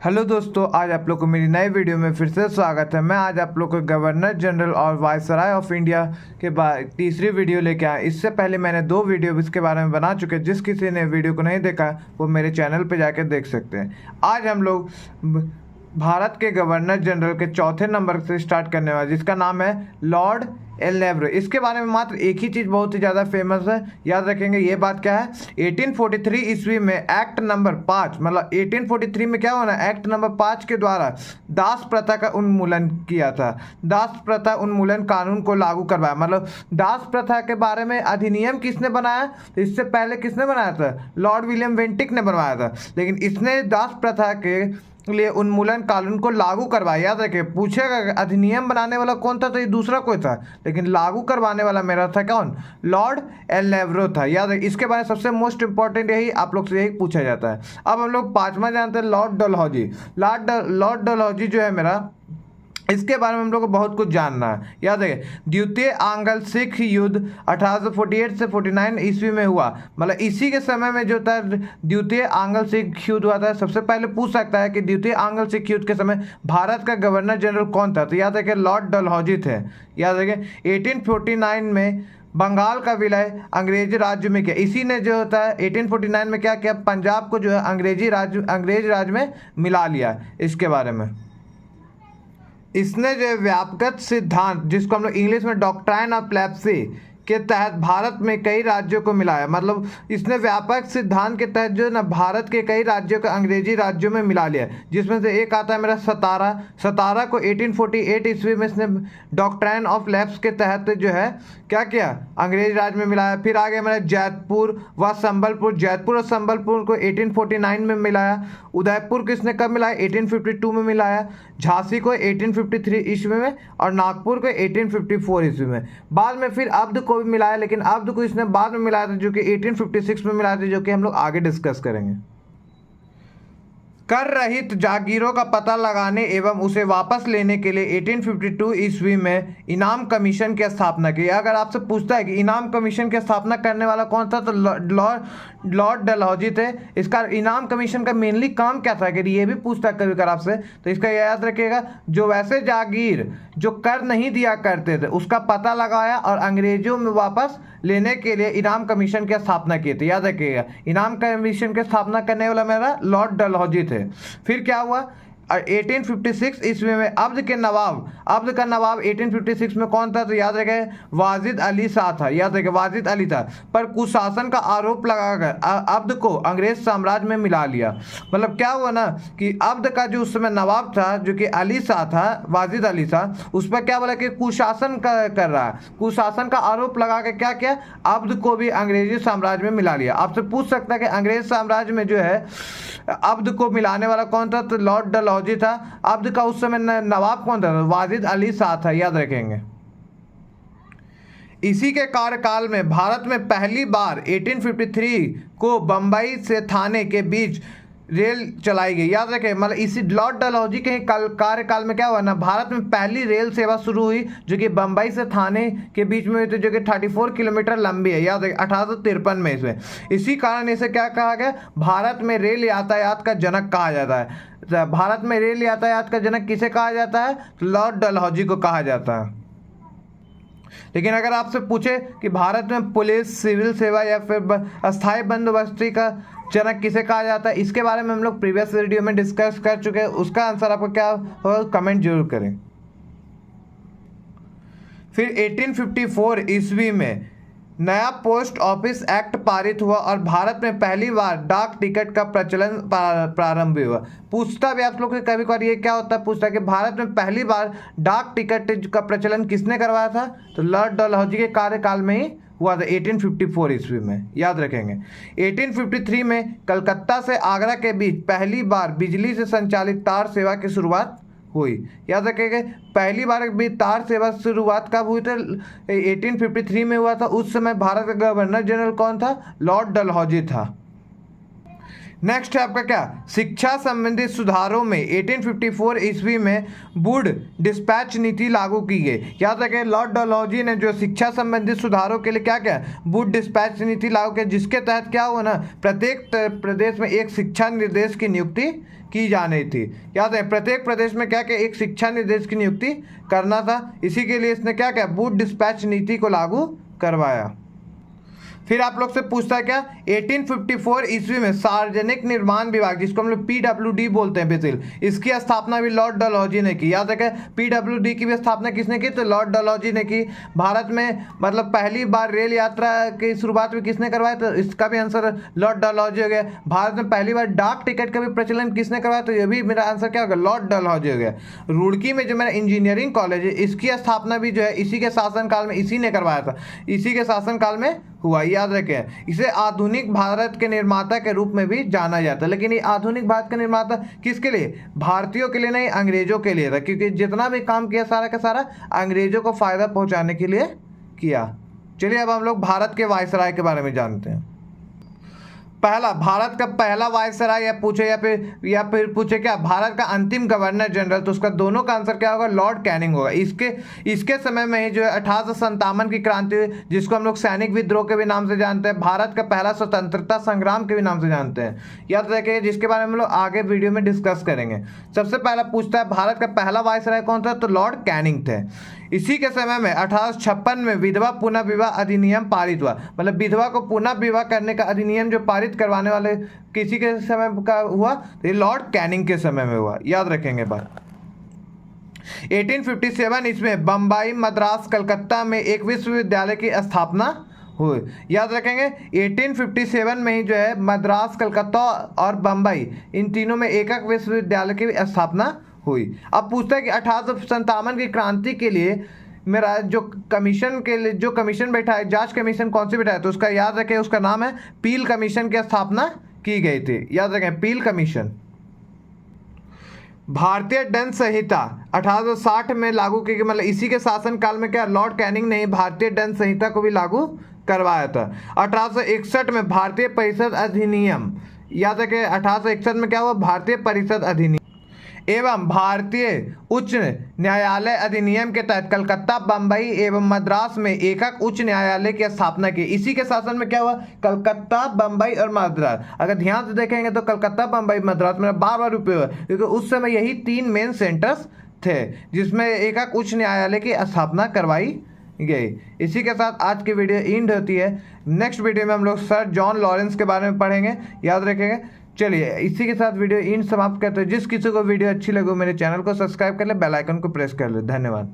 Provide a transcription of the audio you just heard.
Hello दोस्तों, आज आप लोग को मेरी नई वीडियो में फिर से स्वागत है। मैं आज आप लोग को गवर्नर जनरल और वायसराय ऑफ इंडिया के बाद तीसरी वीडियो लेके आया। इससे पहले मैंने 2 वीडियो इसके बारे में बना चुके हैं। जिस किसी ने वीडियो को नहीं देखा वो मेरे चैनल पे जाके देख सकते हैं। आज हम लोग भारत के गवर्नर जनरल के चौथे नंबर से स्टार्ट करने वाले, जिसका नाम है लॉर्ड एलनेव्रो। इसके बारे में मात्र एक ही चीज़ बहुत ही ज़्यादा फेमस है, याद रखेंगे। ये बात क्या है, 1843 ईस्वी में एक्ट नंबर 5, मतलब 1843 में क्या हुआ ना, एक्ट नंबर 5 के द्वारा दास प्रथा का उन्मूलन किया था। दास प्रथा उन्मूलन कानून को लागू करवाया। मतलब दास प्रथा के बारे में अधिनियम किसने बनाया, तो इससे पहले किसने बनाया था, लॉर्ड विलियम बेंटिक ने बनवाया था। लेकिन इसने दास प्रथा के लिए उन्मूलन कानून को लागू करवाया। याद रखे, पूछेगा अधिनियम बनाने वाला कौन था, तो ये दूसरा कोई था, लेकिन लागू करवाने वाला मेरा था कौन, लॉर्ड एलनेव्रो था। याद रखे, इसके बारे में सबसे मोस्ट इंपॉर्टेंट यही आप लोग से यही पूछा जाता है। अब हम लोग पांचवा जानते हैं, लॉर्ड डलहौजी। लॉर्ड डलहौजी जो है मेरा, इसके बारे में हम लोग को बहुत कुछ जानना है। याद है, द्वितीय आंग्ल सिख युद्ध 1848 से 49 ईस्वी में हुआ। मतलब इसी के समय में जो था द्वितीय आंग्ल सिख युद्ध हुआ था। सबसे पहले पूछ सकता है कि द्वितीय आंग्ल सिख युद्ध के समय भारत का गवर्नर जनरल कौन था, तो याद है कि लॉर्ड डलहौजी थे। याद है, 1849 में बंगाल का विलय अंग्रेज राज्य में किया। इसी ने जो होता है 1849 में क्या किया, पंजाब को जो है अंग्रेज राज्य में मिला लिया। इसके बारे में इसने जो व्यापक सिद्धांत, जिसको हम लोग इंग्लिश में डॉक्ट्राइन ऑफ लेप्सी के तहत भारत में कई राज्यों को मिलाया। मतलब इसने व्यापक सिद्धांत के तहत जो ना भारत के कई राज्यों को अंग्रेजी राज्यों में मिला लिया, जिसमें से एक आता है मेरा सतारा को 1848 ईस्वी में इसने डॉक्ट्राइन ऑफ लैप्स के तहत जो है क्या किया, अंग्रेज राज्य में मिलाया। फिर आगे मेरा जयपुर व जयपुर और संबलपुर को 1849 में मिलाया। उदयपुर किसने कब मिलाया, 1852 में मिलाया। झांसी को 1853 ईस्वी में और नागपुर को 1854 ईस्वी में। बाद में फिर अब्ध को भी मिलाया, लेकिन अब्ध को इसने बाद में मिलाया था, जो कि 1856 में मिलाया था, जो कि हम लोग आगे डिस्कस करेंगे। कर रहित जागीरों का पता लगाने एवं उसे वापस लेने के लिए 1852 ईस्वी में इनाम कमीशन की स्थापना की। अगर आपसे पूछता है कि इनाम कमीशन की स्थापना करने वाला कौन था, तो लॉर्ड डलहौजी थे। इसका इनाम कमीशन का मेनली काम क्या था, अगर ये भी पूछता है कभी कभी आपसे, तो इसका याद रखिएगा, जो वैसे जागीर जो कर नहीं दिया करते थे उसका पता लगाया और अंग्रेजों में वापस लेने के लिए इनाम कमीशन की स्थापना की थी। याद रखिएगा, इनाम कमीशन की स्थापना करने वाला मेरा लॉर्ड डलहौजी थे। फिर क्या हुआ, 1856 ईस्वी में अब्ध का नवाब 1856 में कौन था, तो याद रखें वाजिद अली शाह था। याद रखें वाजिद अली था, पर कुशासन का आरोप लगाकर अब्ध को अंग्रेज साम्राज्य में मिला लिया। मतलब क्या हुआ ना कि अब्ध का जो उस समय नवाब था, जो कि अली शाह था, वाजिद अली शाह, उस पर क्या बोला कि कुशासन कर रहा है। कुशासन का आरोप लगा के क्या किया, अब्ध को भी अंग्रेजी साम्राज्य में मिला लिया। आपसे पूछ सकता है कि अंग्रेज साम्राज्य में जो है अब्ध को मिलाने वाला कौन था, तो लॉर्ड डलहौजी था। अब्ध का उस समय नवाब कौन था, वाजिद अली शाह था। याद रखेंगे, इसी के कार्यकाल में भारत में पहली बार 1853 को बंबई से थाने के बीच रेल चलाई गई। याद रखें, मतलब इसी लॉर्ड डलहौजी के कार्यकाल में क्या हुआ ना, भारत में पहली रेल सेवा शुरू हुई, जो कि बंबई से थाने के बीच में हुई थी, जो कि 34 किलोमीटर लंबी है। याद रखें, 1853 में इसमें। इसी कारण इसे क्या कहा गया, भारत में रेल यातायात का जनक कहा जाता है। भारत में रेल यातायात का जनक किसे कहा जाता है, तो लॉर्ड डलहौजी को कहा जाता है। लेकिन अगर आपसे पूछे कि भारत में पुलिस, सिविल सेवा या फिर अस्थायी बंदोबस्ती का जनक किसे कहा जाता है, इसके बारे में हम लोग प्रीवियस वीडियो में डिस्कस कर चुके हैं। उसका आंसर आपको क्या हो, कमेंट जरूर करें। फिर 1854 ईस्वी में नया पोस्ट ऑफिस एक्ट पारित हुआ और भारत में पहली बार डाक टिकट का प्रचलन प्रारंभ हुआ। पूछता भी आप लोग से कभी कभार ये क्या होता है, पूछता है कि भारत में पहली बार डाक टिकट का प्रचलन किसने करवाया था, तो लॉर्ड डलहौजी के कार्यकाल में ही हुआ था, 1854 ईस्वी में। याद रखेंगे, 1853 में कलकत्ता से आगरा के बीच पहली बार बिजली से संचालित तार सेवा की शुरुआत हुई। याद रखेंगे, पहली बार भी तार सेवा शुरुआत कब हुई थी, 1853 में हुआ था। उस समय भारत का गवर्नर जनरल कौन था, लॉर्ड डलहौजी था। नेक्स्ट है आपका क्या, शिक्षा संबंधित सुधारों में 1854 ईस्वी में वुड डिस्पैच नीति लागू की गई। याद रखें, लॉर्ड डलहौजी ने जो शिक्षा संबंधित सुधारों के लिए क्या किया, वुड डिस्पैच नीति लागू की, जिसके तहत क्या हुआ ना, प्रत्येक प्रदेश में एक शिक्षा निर्देश की नियुक्ति की जानी थी। याद है, प्रत्येक प्रदेश में क्या क्या एक शिक्षा निर्देश की नियुक्ति करना था। इसी के लिए इसने क्या किया, वुड डिस्पैच नीति को लागू करवाया। फिर आप लोग से पूछता है क्या, 1854 ईस्वी में सार्वजनिक निर्माण विभाग, जिसको हम लोग PWD बोलते हैं बेसिल, इसकी स्थापना भी लॉर्ड डलहौजी ने की। याद रखें, PWD की भी स्थापना किसने की, तो लॉर्ड डलहौजी ने की। भारत में मतलब पहली बार रेल यात्रा की शुरुआत भी किसने करवाया, तो इसका भी आंसर लॉर्ड डलहौजी हो गया। भारत में पहली बार डाक टिकट का भी प्रचलन किसने करवाया, तो ये भी मेरा आंसर क्या होगा, लॉर्ड डलहौजी हो गया। रुड़की में जो मेरा इंजीनियरिंग कॉलेज है, इसकी स्थापना भी जो है इसी के शासनकाल में इसी ने करवाया था, इसी के शासनकाल में हुआ। याद रखें, इसे आधुनिक भारत के निर्माता के रूप में भी जाना जाता है। लेकिन ये आधुनिक भारत का निर्माता किसके लिए, भारतीयों के लिए नहीं, अंग्रेजों के लिए था, क्योंकि जितना भी काम किया सारा का सारा अंग्रेजों को फायदा पहुंचाने के लिए किया। चलिए अब हम लोग भारत के वायसराय के बारे में जानते हैं। पहला, भारत का पहला वायसराय या पूछे या फिर पूछे क्या, भारत का अंतिम गवर्नर जनरल, तो उसका दोनों का आंसर क्या होगा, लॉर्ड कैनिंग होगा। इसके समय में ही जो है 1857 की क्रांति हुई, जिसको हम लोग सैनिक विद्रोह के भी नाम से जानते हैं, भारत का पहला स्वतंत्रता संग्राम के भी नाम से जानते हैं। याद रखिए, जिसके बारे में हम लोग आगे वीडियो में डिस्कस करेंगे। सबसे पहला पूछता है भारत का पहला वायसराय कौन था, तो लॉर्ड कैनिंग थे। इसी के समय में 1856 में विधवा पुनः विवाह अधिनियम पारित हुआ, मतलब विधवा को पुनः विवाह करने का अधिनियम जो पारित करवाने वाले किसी के समय का हुआ, तो ये लॉर्ड कैनिंग के समय में हुआ। याद रखेंगे बात। 1857 इसमें बम्बई, मद्रास, कलकत्ता में एक विश्वविद्यालय की स्थापना हुई। याद रखेंगे, 1857 में ही जो है मद्रास, कलकत्ता और बम्बई, इन तीनों में एक एक विश्वविद्यालय की स्थापना हुई। अब पूछता है कि 1857 की क्रांति के लिए मेरा जो कमीशन के लिए जो कमीशन बैठा है, जांच कमीशन कौन सी बैठा है, तो उसका याद रखें, उसका नाम है पील कमीशन की स्थापना की गई थी। याद रखें, पील कमीशन। भारतीय दंड संहिता 1860 में लागू की गई, मतलब इसी के शासनकाल में क्या, लॉर्ड कैनिंग ने भारतीय दंड संहिता को भी लागू करवाया था। 1861 में भारतीय परिषद अधिनियम, याद रखें 1861 में क्या हुआ, भारतीय परिषद अधिनियम एवं भारतीय उच्च न्यायालय अधिनियम के तहत कलकत्ता, बम्बई एवं मद्रास में एकक उच्च न्यायालय की स्थापना की। इसी के शासन में क्या हुआ, कलकत्ता, बम्बई और मद्रास। अगर ध्यान से देखेंगे तो कलकत्ता, बम्बई, मद्रास में बार रुपये हुआ, क्योंकि उस समय यही 3 मेन सेंटर्स थे जिसमें एकक उच्च न्यायालय की स्थापना करवाई गई। इसी के साथ आज की वीडियो एंड होती है। नेक्स्ट वीडियो में हम लोग सर जॉन लॉरेंस के बारे में पढ़ेंगे। याद रखेंगे। चलिए इसी के साथ वीडियो एंड समाप्त करते हैं। जिस किसी को वीडियो अच्छी लगे मेरे चैनल को सब्सक्राइब कर ले, बेल आइकन को प्रेस कर ले। धन्यवाद।